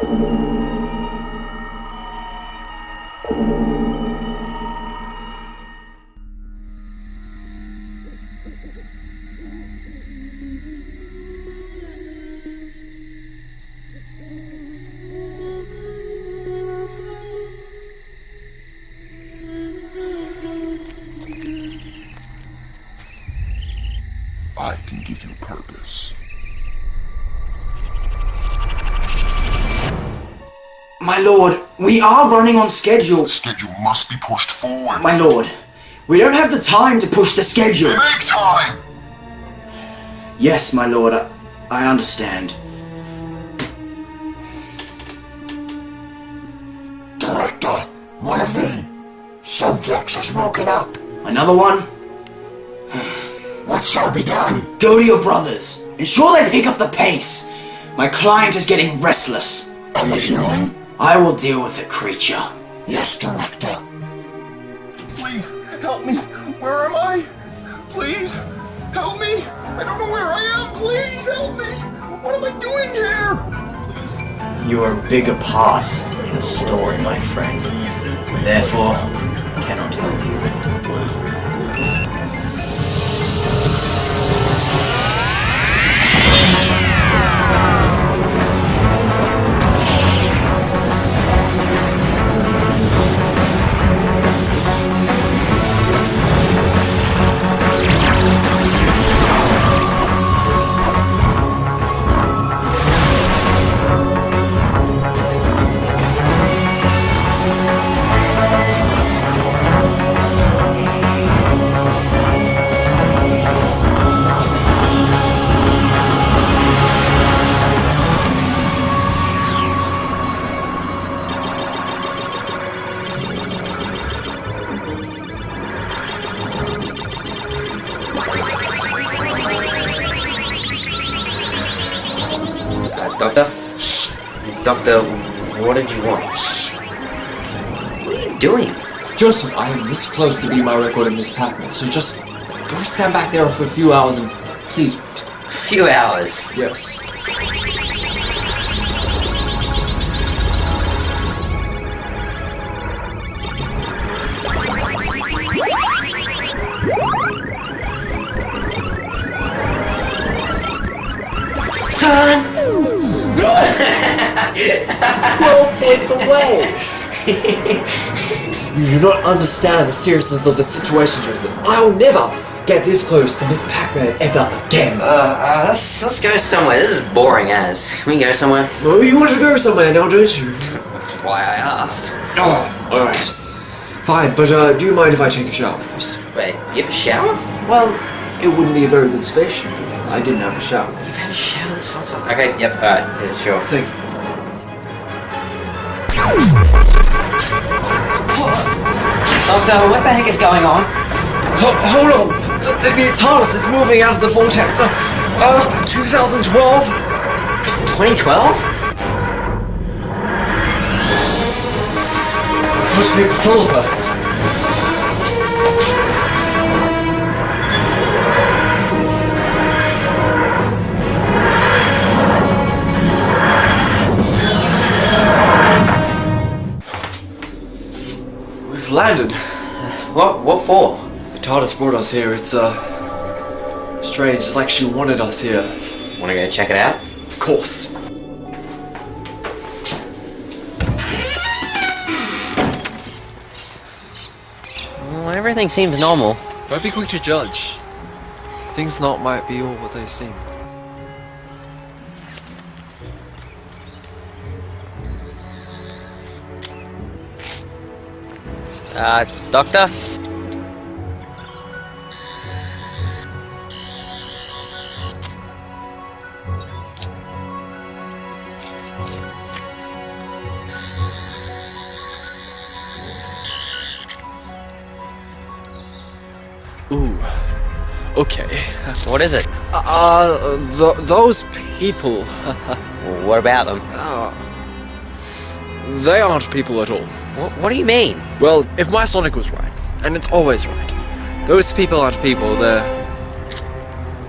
I can give you purpose. My lord, we are running on schedule. The schedule must be pushed forward. My lord, we don't have the time to push the schedule. Make time! Yes, my lord, I understand. Director, one of the subjects has woken up. Another one? What shall be done? Go to your brothers. Ensure they pick up the pace. My client is getting restless. And the human? I will deal with the creature. Yes, Director. Please, help me. Where am I? Please, help me. I don't know where I am. Please, help me. What am I doing here? Please. You are a bigger part in the story, my friend. Therefore, I cannot help you. Doctor? Shh! Doctor, what did you want? Shh! What are you doing? Joseph, I am this close to being my record in this Pac-Man, so just go stand back there for a few hours and please wait. A few hours? Yes. Son! 12 points away! You do not understand the seriousness of the situation, Joseph. I will never get this close to Miss Pac-Man ever again. Let's go somewhere. This is boring as. Can we go somewhere? No, you want to go somewhere now, don't you? That's why I asked. Oh, alright. Fine, but do you mind if I take a shower first? Wait, you have a shower? Well, it wouldn't be a very good spaceship if I didn't have a shower. You've had a shower this whole time. Okay, yep, alright, yeah, sure. Thank you. Doctor, what the heck is going on? Hold on! The TARDIS is moving out of the vortex. Earth 2012? 2012? First take control of her. We've landed. What for? The TARDIS brought us here. It's strange. It's like she wanted us here. Wanna go check it out? Of course. Well, everything seems normal. Don't be quick to judge. Things not might be all what they seem. Doctor? Ooh. Okay. What is it? Those people. What about them? They aren't people at all. What do you mean? Well, if my Sonic was right, and it's always right, those people aren't people, they're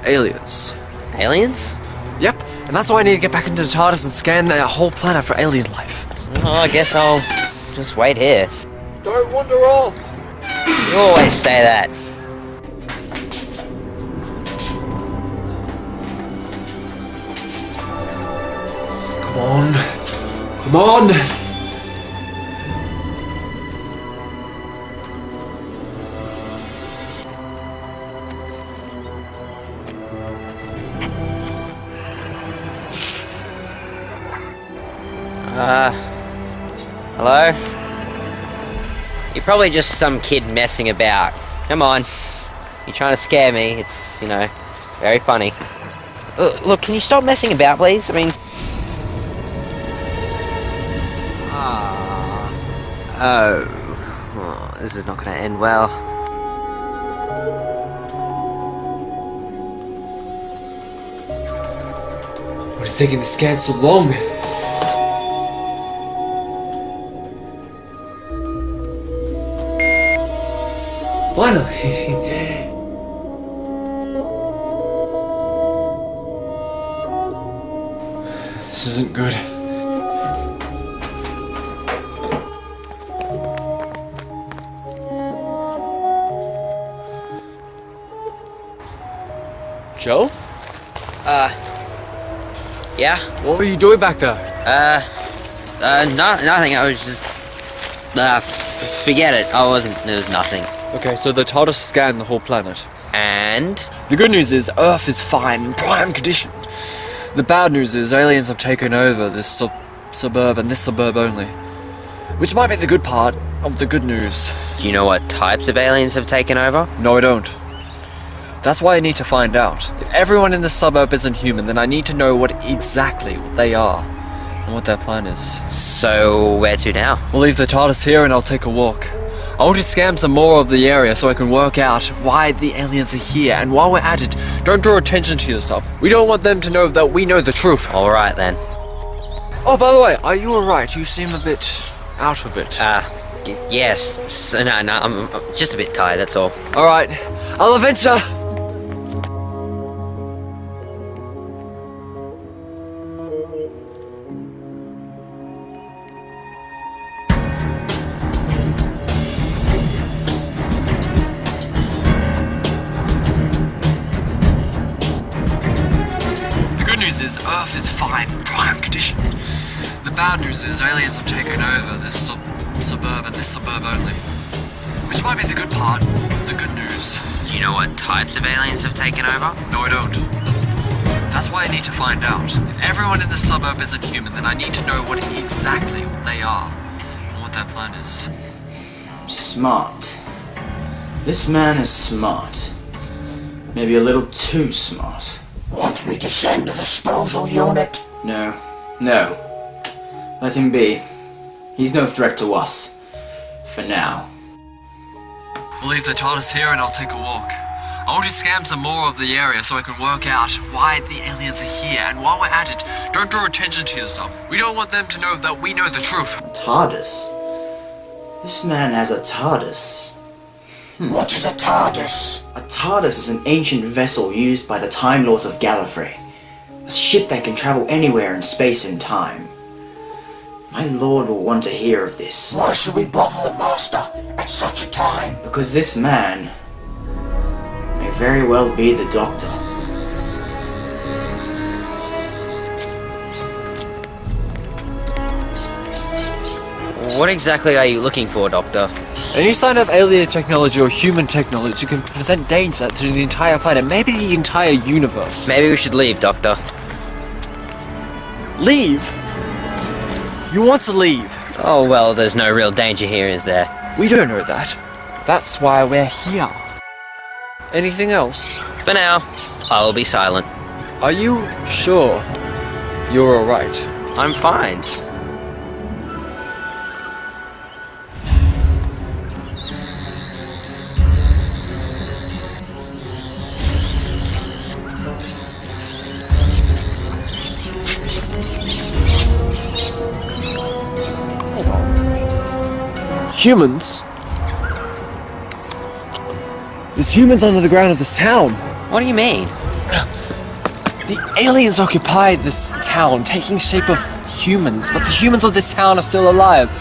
aliens. Aliens? Yep, and that's why I need to get back into the TARDIS and scan the whole planet for alien life. Well, I guess I'll just wait here. Don't wander off! You always say that. Come on. Come on! Hello? You're probably just some kid messing about. Come on. You're trying to scare me. It's, very funny. Look, can you stop messing about, please? I mean... Oh, this is not going to end well. What is taking the scan so long? Finally! This isn't good. Joe? Yeah? What were you doing back there? Nothing. I was just... forget it. There was nothing. Okay, so the TARDIS scanned the whole planet. And? The good news is Earth is fine, in prime condition. The bad news is aliens have taken over this suburb and this suburb only. Which might be the good part of the good news. Do you know what types of aliens have taken over? No, I don't. That's why I need to find out. If everyone in this suburb isn't human, then I need to know what they are and what their plan is. So, where to now? We'll leave the TARDIS here and I'll take a walk. I want to scan some more of the area so I can work out why the aliens are here, and while we're at it, don't draw attention to yourself. We don't want them to know that we know the truth. Alright then. Oh, by the way, are you alright? You seem a bit out of it. Yes. No, I'm just a bit tired, that's all. Alright, I'll adventure! Is Earth is fine, prime condition. The bad news is aliens have taken over this suburb and this suburb only. Which might be the good part of the good news. Do you know what types of aliens have taken over? No, I don't. That's why I need to find out. If everyone in this suburb isn't human, then I need to know what they are and what their plan is. Smart. This man is smart. Maybe a little too smart. Want me to send a disposal unit? No. Let him be. He's no threat to us. For now. We'll leave the TARDIS here and I'll take a walk. I want to scan some more of the area so I can work out why the aliens are here, and while we're at it, don't draw attention to yourself. We don't want them to know that we know the truth. TARDIS? This man has a TARDIS. What is a TARDIS? A TARDIS is an ancient vessel used by the Time Lords of Gallifrey. A ship that can travel anywhere in space and time. My lord will want to hear of this. Why should we bother the Master at such a time? Because this man may very well be the Doctor. What exactly are you looking for, Doctor? Any sign of alien technology or human technology can present danger to the entire planet, maybe the entire universe. Maybe we should leave, Doctor. Leave? You want to leave? Oh, well, there's no real danger here, is there? We don't know that. That's why we're here. Anything else? For now, I will be silent. Are you sure you're alright? I'm fine. Humans? There's humans under the ground of this town. What do you mean? The aliens occupied this town, taking shape of humans, but the humans of this town are still alive,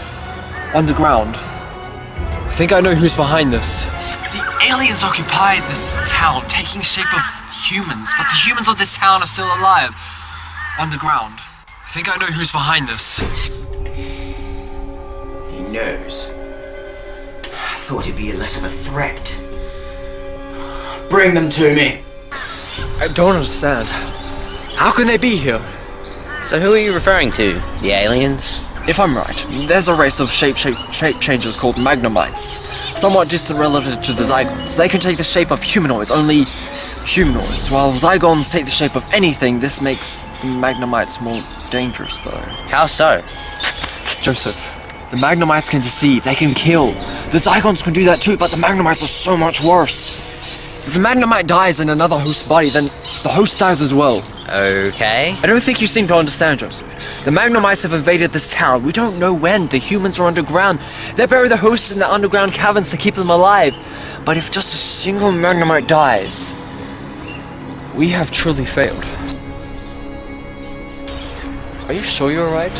underground. I think I know who's behind this. The aliens occupied this town, taking shape of humans, but the humans of this town are still alive, underground. I think I know who's behind this. He knows. I thought he'd be less of a threat. Bring them to me. I don't understand. How can they be here? So who are you referring to? The aliens? If I'm right, there's a race of shape changers called Maglomites, somewhat distant relative to the Zygons. They can take the shape of humanoids, only humanoids, while Zygons take the shape of anything. This makes the Maglomites more dangerous, though. How so? Joseph, the Maglomites can deceive, they can kill. The Zygons can do that too, but the Maglomites are so much worse. If a Magnomite dies in another host's body, then the host dies as well. Okay. I don't think you seem to understand, Joseph. The Magnomites have invaded this town. We don't know when. The humans are underground. They bury the hosts in the underground caverns to keep them alive. But if just a single Magnomite dies, we have truly failed. Are you sure you're right?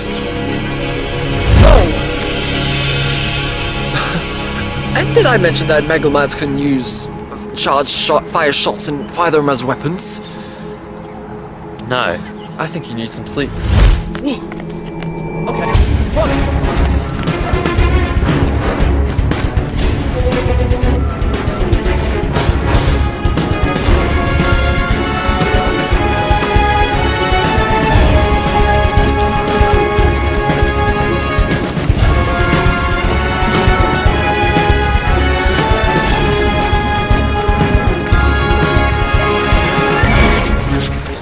And did I mention that Maglomites can use fire shots and fire them as weapons? No. I think you need some sleep. Okay, run!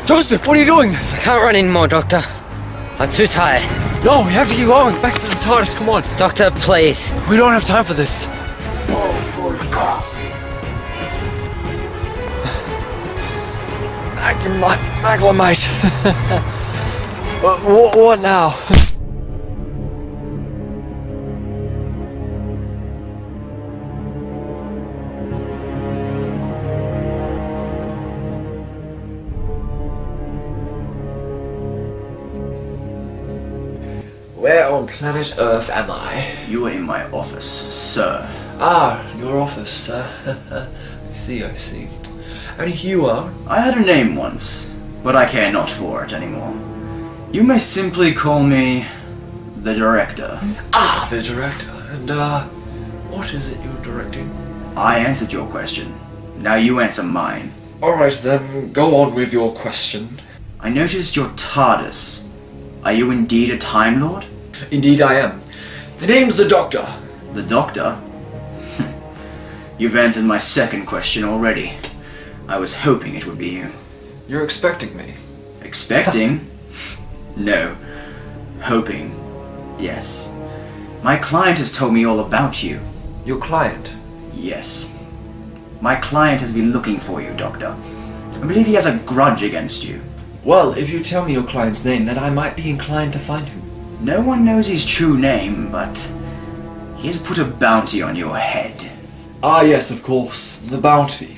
Joseph, what are you doing? I can't run anymore, Doctor. I'm too tired. No, we have to keep going. Back to the TARDIS, come on. Doctor, please. We don't have time for this. Maglomite. What now? Where on planet Earth am I? You are in my office, sir. Ah, your office, sir. I see. And here you are. I had a name once, but I care not for it anymore. You may simply call me the Director. Ah, the Director. And, what is it you're directing? I answered your question. Now you answer mine. Alright then, go on with your question. I noticed your TARDIS. Are you indeed a Time Lord? Indeed I am. The name's the Doctor. The Doctor? You've answered my second question already. I was hoping it would be you. You're expecting me? Expecting? No. Hoping. Yes. My client has told me all about you. Your client? Yes. My client has been looking for you, Doctor. I believe he has a grudge against you. Well, if you tell me your client's name, then I might be inclined to find him. No one knows his true name, but he has put a bounty on your head. Ah yes, of course. The bounty.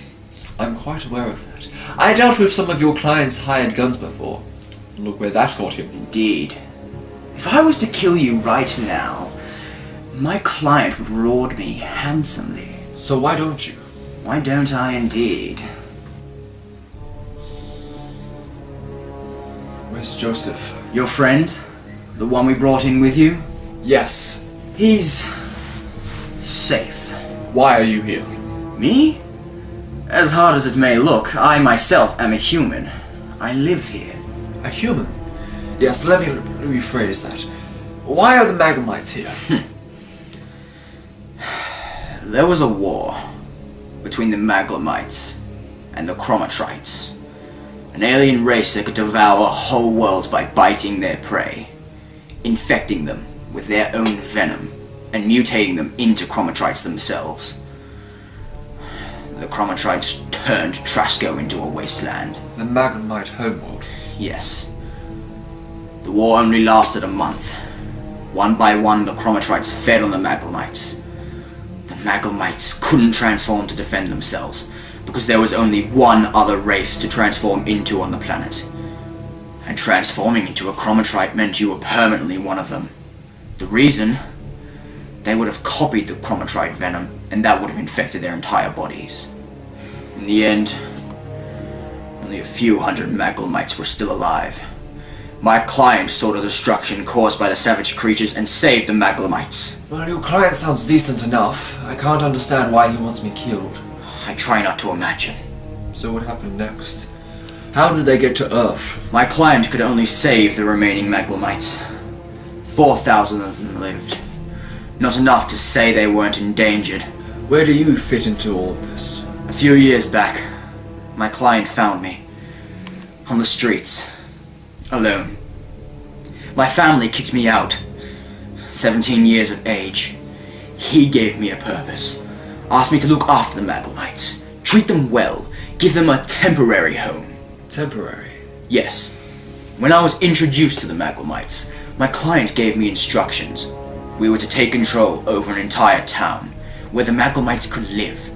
I'm quite aware of that. I dealt with some of your client's hired guns before. Look where that got him. Indeed. If I was to kill you right now, my client would reward me handsomely. So why don't you? Why don't I indeed? Where's Joseph? Your friend? The one we brought in with you? Yes. He's safe. Why are you here? Me? As hard as it may look, I myself am a human. I live here. A human? Yes, let me rephrase that. Why are the Maglomites here? There was a war between the Maglomites and the Chromatrites. An alien race that could devour whole worlds by biting their prey, infecting them with their own venom, and mutating them into Chromatrites themselves. The Chromatrites turned Trasco into a wasteland. The Maglomite homeworld. Yes. The war only lasted a month. One by one, the Chromatrites fed on the Maglomites. The Maglomites couldn't transform to defend themselves, because there was only one other race to transform into on the planet. and transforming into a chromatrite meant you were permanently one of them. The reason? They would have copied the chromatrite venom, and that would have infected their entire bodies. In the end, only a few hundred Maglomites were still alive. My client saw the destruction caused by the savage creatures and saved the Maglomites. Well, your client sounds decent enough. I can't understand why he wants me killed. I try not to imagine. So what happened next? How did they get to Earth? My client could only save the remaining Maglomites. 4,000 of them lived. Not enough to say they weren't endangered. Where do you fit into all of this? A few years back, my client found me. On the streets. Alone. My family kicked me out. 17 years of age. He gave me a purpose. Asked me to look after the Maglomites. Treat them well. Give them a temporary home. Temporary? Yes. When I was introduced to the Maglomites, my client gave me instructions. We were to take control over an entire town, where the Maglomites could live.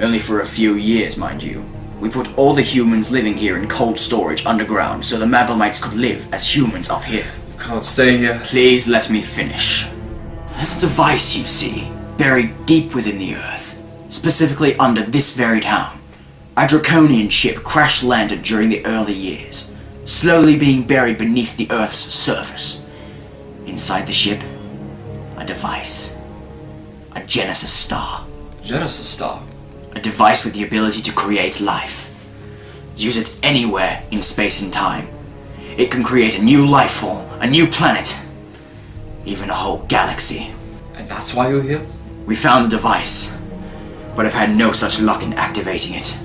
Only for a few years, mind you. We put all the humans living here in cold storage underground, so the Maglomites could live as humans up here. You can't stay here. Please let me finish. This device you see, buried deep within the earth, specifically under this very town. A draconian ship crash-landed during the early years, slowly being buried beneath the Earth's surface. Inside the ship, a device. A Genesis star. Genesis star? A device with the ability to create life. Use it anywhere in space and time. It can create a new life form, a new planet, even a whole galaxy. And that's why you're here? We found the device, but have had no such luck in activating it.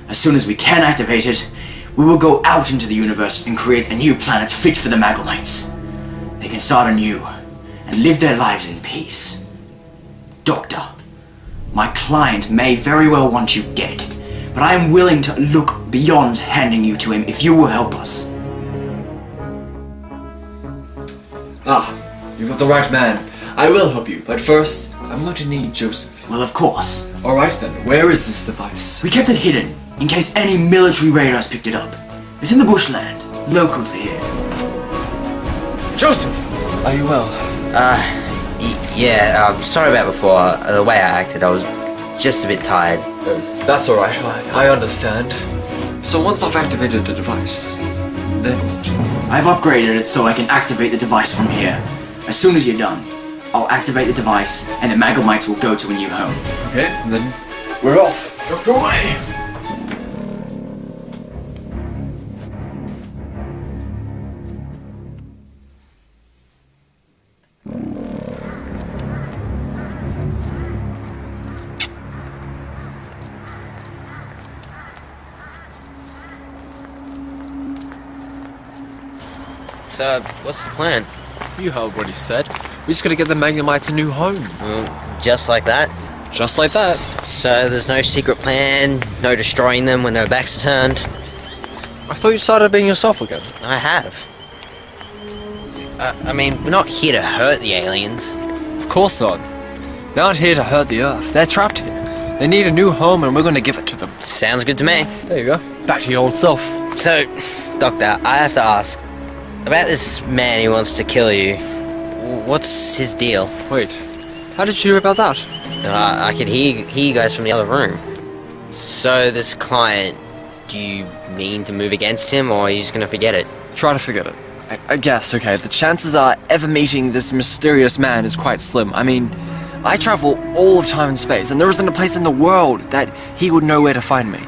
As soon as we can activate it, we will go out into the universe and create a new planet fit for the Maglomites. They can start anew and live their lives in peace. Doctor, my client may very well want you dead, but I am willing to look beyond handing you to him if you will help us. You've got the right man. I will help you, but first, I'm going to need Joseph. Well, of course. Alright then, where is this device? We kept it hidden, in case any military raiders picked it up. It's in the bushland, local to here. Joseph! Are you well? Yeah, sorry about before. The way I acted, I was just a bit tired. That's alright, I understand. So once I've activated the device, then what? I've upgraded it so I can activate the device from here. As soon as you're done, I'll activate the device and the Maglomites will go to a new home. Okay, then we're off. Doctor, away! So, what's the plan? You heard what he said. We just gotta get the Maglomites a new home. Just like that? Just like that. So there's no secret plan, no destroying them when their backs are turned? I thought you started being yourself again. I have. I mean, we're not here to hurt the aliens. Of course not. They're not here to hurt the Earth. They're trapped here. They need a new home and we're gonna give it to them. Sounds good to me. There you go. Back to your old self. So, Doctor, I have to ask, about this man who wants to kill you, what's his deal? Wait, how did you hear about that? I could hear you guys from the other room. So this client, do you mean to move against him, or are you just gonna forget it? Try to forget it. I guess, okay, the chances are ever meeting this mysterious man is quite slim. I mean, I travel all of time and space, and there isn't a place in the world that he would know where to find me.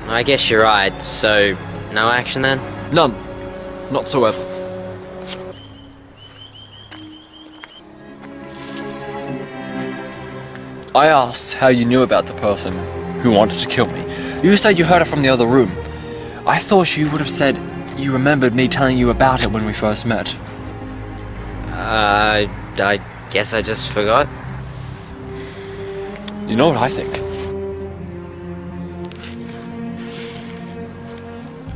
I guess you're right, so no action then? None. Whatsoever. I asked how you knew about the person who wanted to kill me. You said you heard it from the other room. I thought you would have said you remembered me telling you about it when we first met. I guess I just forgot. You know what I think?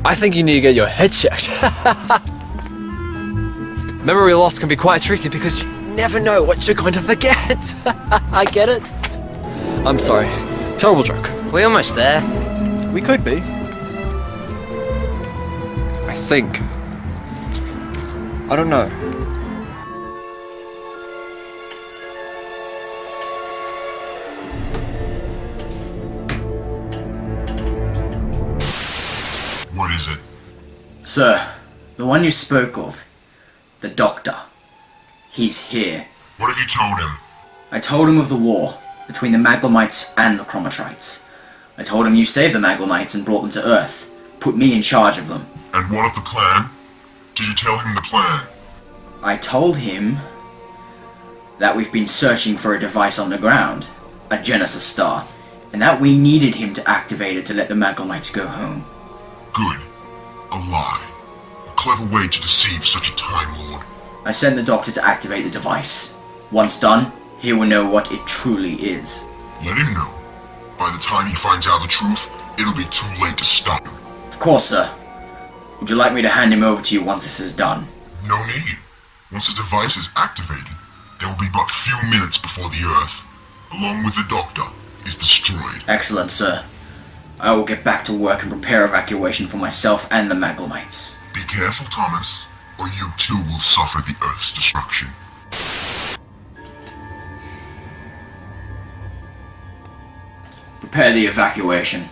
I think you need to get your head checked. Memory loss can be quite tricky because you never know what you're going to forget. I get it. I'm sorry. Terrible joke. We're almost there. We could be. I think. I don't know. What is it? Sir, the one you spoke of, the doctor, he's here. What have you told him? I told him of the war between the Maglomites and the Chromatrites. I told him you saved the Maglomites and brought them to Earth, put me in charge of them. And what of the plan? Did you tell him the plan? I told him that we've been searching for a device on the ground, a Genesis star, and that we needed him to activate it to let the Maglomites go home. Good. A lie. A clever way to deceive such a Time Lord. I sent the doctor to activate the device. Once done, he will know what it truly is. Let him know. By the time he finds out the truth, it'll be too late to stop him. Of course, sir. Would you like me to hand him over to you once this is done? No need. Once the device is activated, there will be but few minutes before the Earth, along with the Doctor, is destroyed. Excellent, sir. I will get back to work and prepare evacuation for myself and the Maglomites. Be careful, Thomas, or you too will suffer the Earth's destruction. Prepare the evacuation.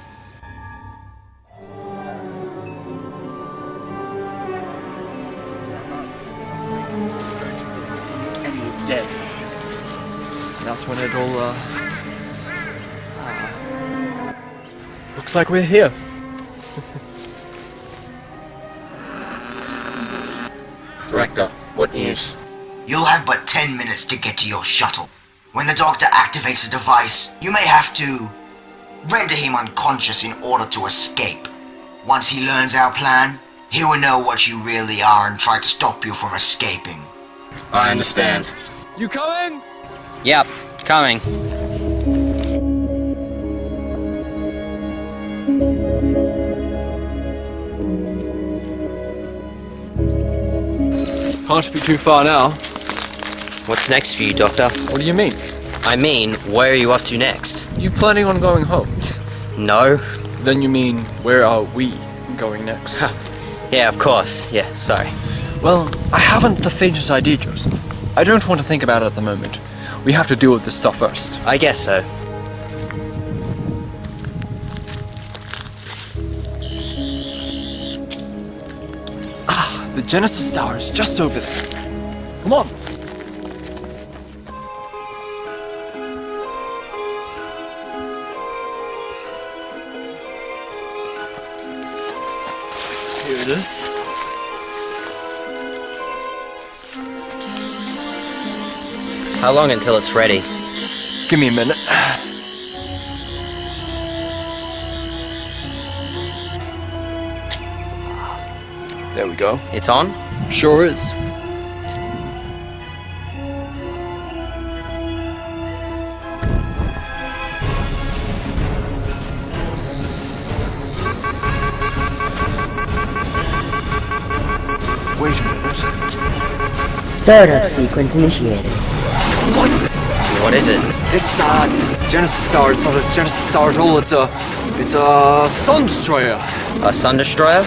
Dead. That's when it all, looks like we're here. Director, what news? You'll have but 10 minutes to get to your shuttle. When the doctor activates the device, you may have to render him unconscious in order to escape. Once he learns our plan, he will know what you really are and try to stop you from escaping. I understand. You coming? Yep, coming. Can't be too far now. What's next for you, Doctor? What do you mean? I mean, where are you off to next? You planning on going home? No? Then you mean, where are we going next? Yeah, of course. Yeah, sorry. Well, I haven't the faintest idea, Joseph. I don't want to think about it at the moment. We have to deal with this stuff first. I guess so. The Genesis Tower is just over there. Come on. Here it is. How long until it's ready? Give me a minute. There we go. It's on? Sure is. Wait a minute. Startup sequence initiated. What? What is it? This Genesis Star, it's not a Genesis Star at all, it's a Sun Destroyer. A Sun Destroyer?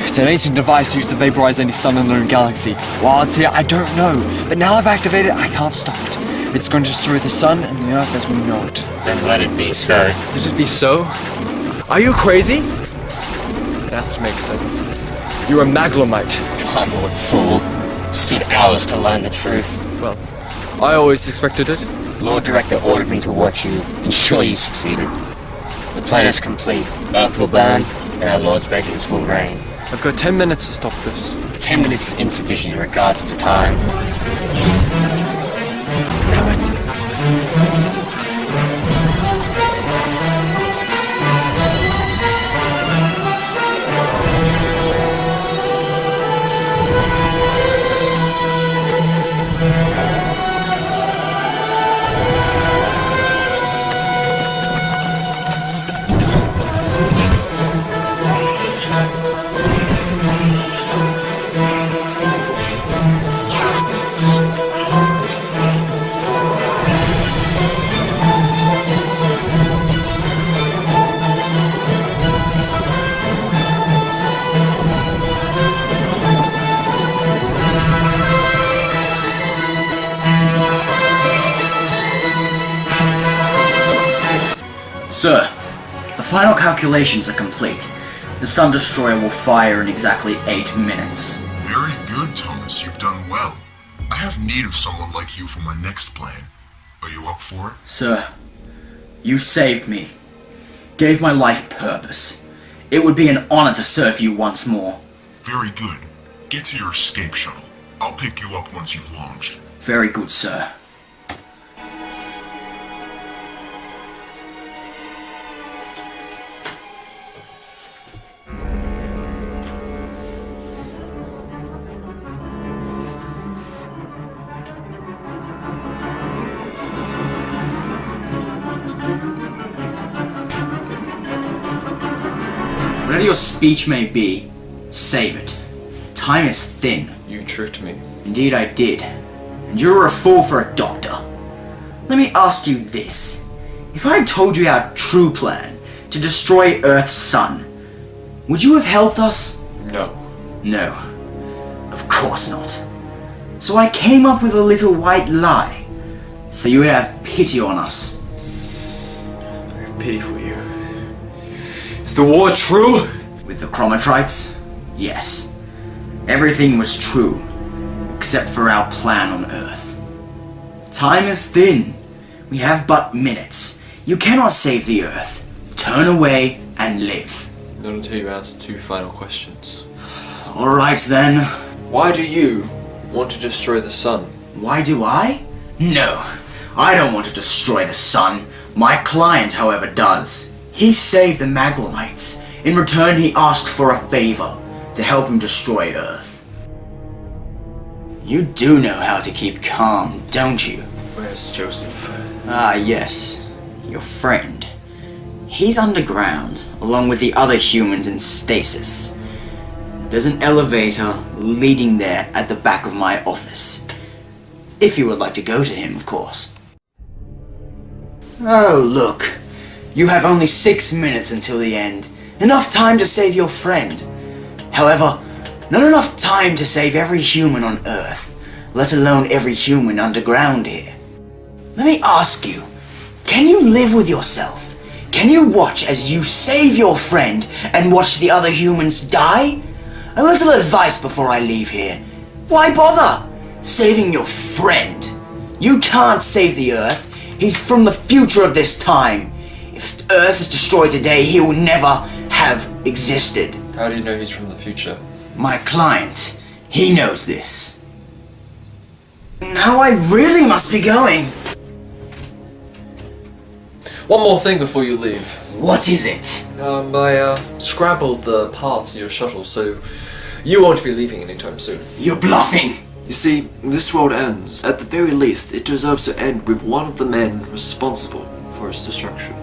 It's an ancient device used to vaporize any sun in the known galaxy. While it's here, I don't know. But now I've activated it, I can't stop it. It's going to destroy the sun and the earth as we know it. Then let it be so. Let it be so? Are you crazy? That makes sense. You're a Maglomite. Time Lord fool. Stood hours to learn the truth. Well, I always expected it. Lord Director ordered me to watch you, and sure you succeeded. The plan is complete. Earth will burn, and our Lord's vengeance will reign. I've got 10 minutes to stop this. 10 minutes is insufficient in regards to time. Damn it! Sir, the final calculations are complete. The Sun Destroyer will fire in exactly 8 minutes. Very good, Thomas. You've done well. I have need of someone like you for my next plan. Are you up for it? Sir, you saved me. Gave my life purpose. It would be an honor to serve you once more. Very good. Get to your escape shuttle. I'll pick you up once you've launched. Very good, sir. Whatever your speech may be, save it. Time is thin. You tricked me. Indeed I did. And you were a fool for a doctor. Let me ask you this. If I had told you our true plan to destroy Earth's sun, would you have helped us? No. No. Of course not. So I came up with a little white lie, so you would have pity on us. I have pity for you. Is the war true? With the Chromatrites? Yes. Everything was true, except for our plan on Earth. Time is thin. We have but minutes. You cannot save the Earth. Turn away and live. Not until you answer 2 final questions. Alright then. Why do you want to destroy the sun? Why do I? No. I don't want to destroy the sun. My client, however, does. He saved the Maglomites. In return, he asked for a favor. To help him destroy Earth. You do know how to keep calm, don't you? Where's Joseph? Ah, yes. Your friend. He's underground, along with the other humans in stasis. There's an elevator leading there at the back of my office. If you would like to go to him, of course. Oh, look. You have only 6 minutes until the end. Enough time to save your friend. However, not enough time to save every human on Earth, let alone every human underground here. Let me ask you, can you live with yourself? Can you watch as you save your friend and watch the other humans die? A little advice before I leave here. Why bother? Saving your friend. You can't save the Earth. He's from the future of this time. If Earth is destroyed today, he will never have existed. How do you know he's from the future? My client, he knows this. Now I really must be going. One more thing before you leave. What is it? I scrambled the parts of your shuttle, so you won't be leaving anytime soon. You're bluffing. You see, this world ends. At the very least, it deserves to end with one of the men responsible for its destruction.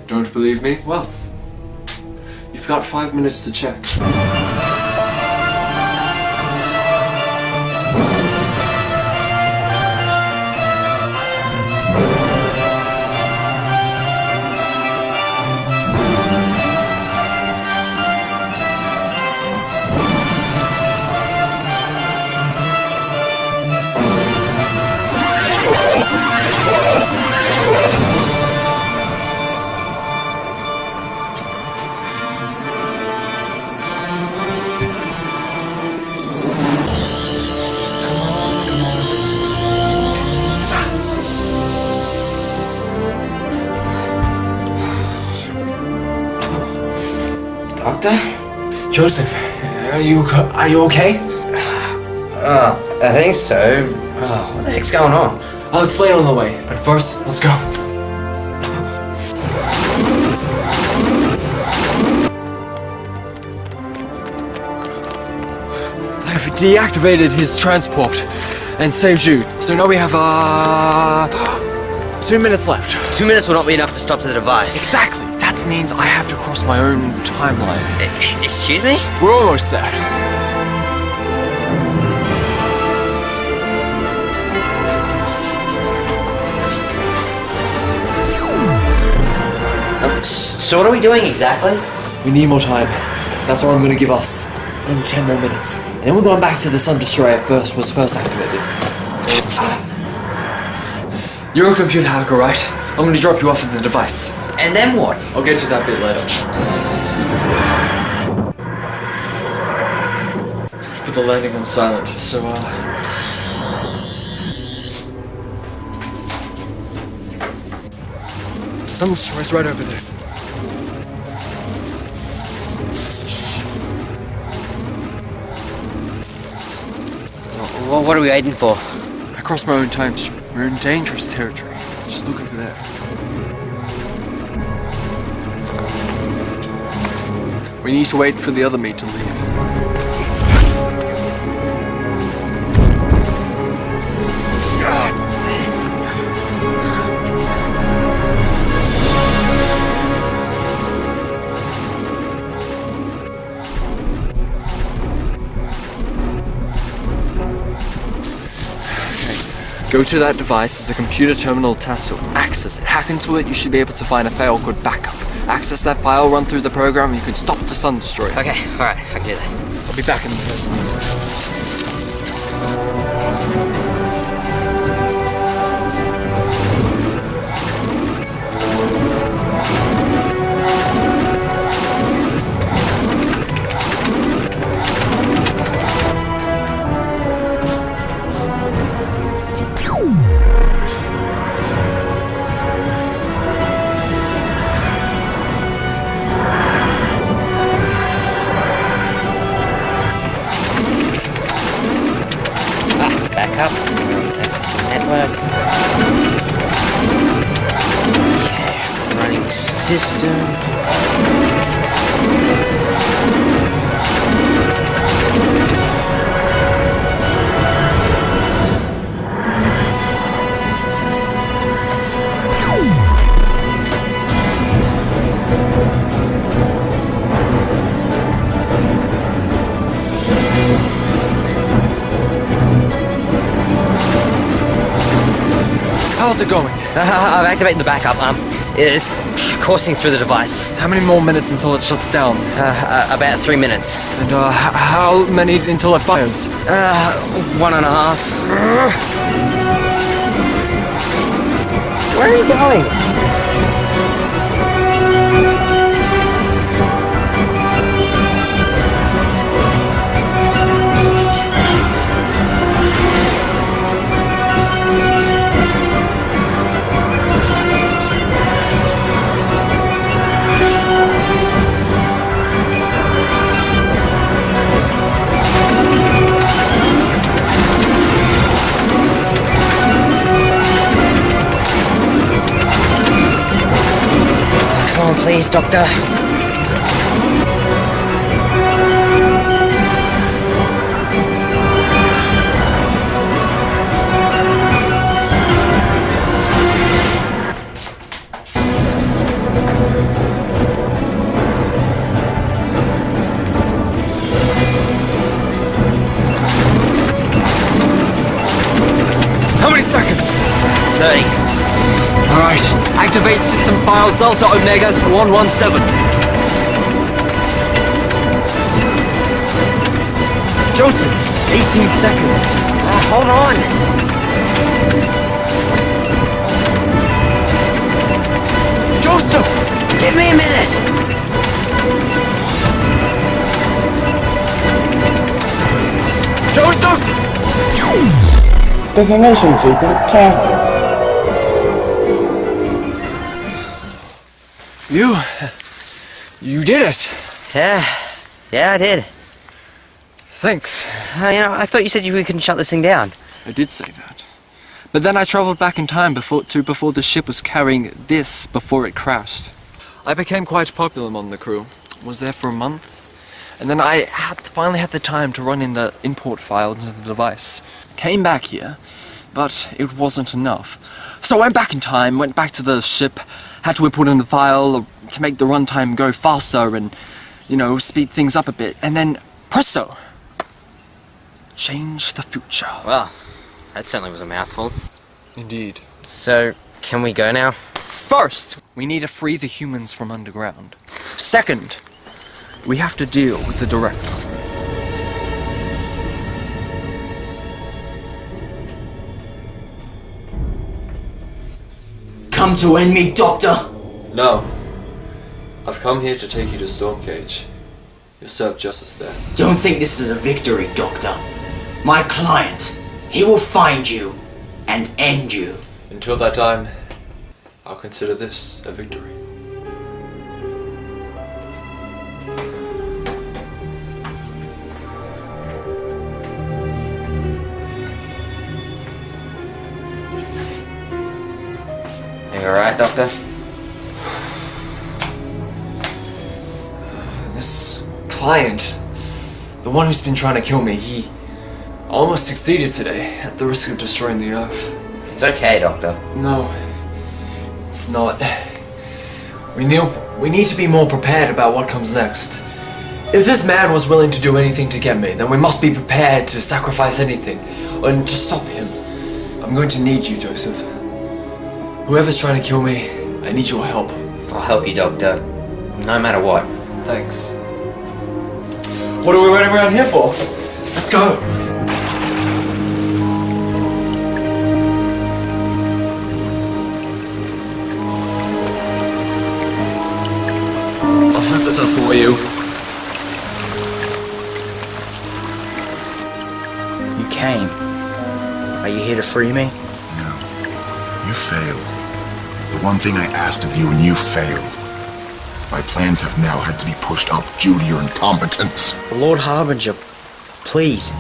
Don't believe me? Well, you've got 5 minutes to check. Doctor? Joseph, are you okay? I think so. What the heck's going on? I'll explain on the way, but first, let's go. I've deactivated his transport and saved you. So now we have 2 minutes left. 2 minutes will not be enough to stop the device. Exactly. That means I have to cross my own timeline. Excuse me? We're almost there. So what are we doing exactly? We need more time. That's what I'm gonna give us. Only 10 more minutes. And then we're going back to the Sun Destroyer was first activated. You're a computer hacker, right? I'm gonna drop you off at the device. And then what? I'll get to that bit later. Put the landing on silent, so Sun's right over there. What are we waiting for? I crossed my own time stream. We're in dangerous territory. Just look over there. We need to wait for the other meat to leave. Go to that device, there's a computer terminal attached to it. Access it. Hack into it, you should be able to find a file called backup. Access that file, run through the program, and you can stop the Sun Destroyer. Okay, alright, I can do that. I'll be back in a minute. Backup, accessing network. Okay, running system. How's it going? I've activated the backup. It's coursing through the device. How many more minutes until it shuts down? About 3 minutes. And how many until it fires? 1.5. Where are you going? Come on, please, Doctor. How many seconds? 30. Alright, activate system file Delta Omegas 117. Joseph, 18 seconds. Hold on. Joseph! Give me a minute. Joseph! Detonation sequence cancelled. You did it! Yeah, I did. Thanks. I thought you said we couldn't shut this thing down. I did say that. But then I traveled back in time before the ship was carrying this before it crashed. I became quite popular among the crew. Was there for a month. And then I finally had the time to run in the import file into the device. Came back here, but it wasn't enough. So I went back in time, went back to the ship, had to import in the file to make the runtime go faster and, speed things up a bit. And then, presto! Change the future. Well, that certainly was a mouthful. Indeed. So, can we go now? First, we need to free the humans from underground. Second, we have to deal with the director. Come to end me, Doctor! No. I've come here to take you to Stormcage. You'll serve justice there. Don't think this is a victory, Doctor. My client, he will find you and end you. Until that time, I'll consider this a victory. Are you alright, Doctor? This client, the one who's been trying to kill me, he almost succeeded today at the risk of destroying the Earth. It's okay, Doctor. No, it's not. We need to be more prepared about what comes next. If this man was willing to do anything to get me, then we must be prepared to sacrifice anything and to stop him. I'm going to need you, Joseph. Whoever's trying to kill me, I need your help. I'll help you, Doctor. No matter what. Thanks. What are we waiting around here for? Let's go! A visitor for you. You came. Are you here to free me? No. You failed. The one thing I asked of you and you failed. My plans have now had to be pushed up due to your incompetence. Lord Harbinger, please.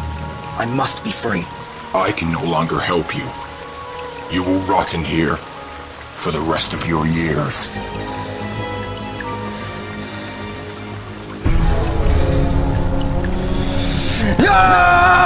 I must be free. I can no longer help you. You will rot in here for the rest of your years. No!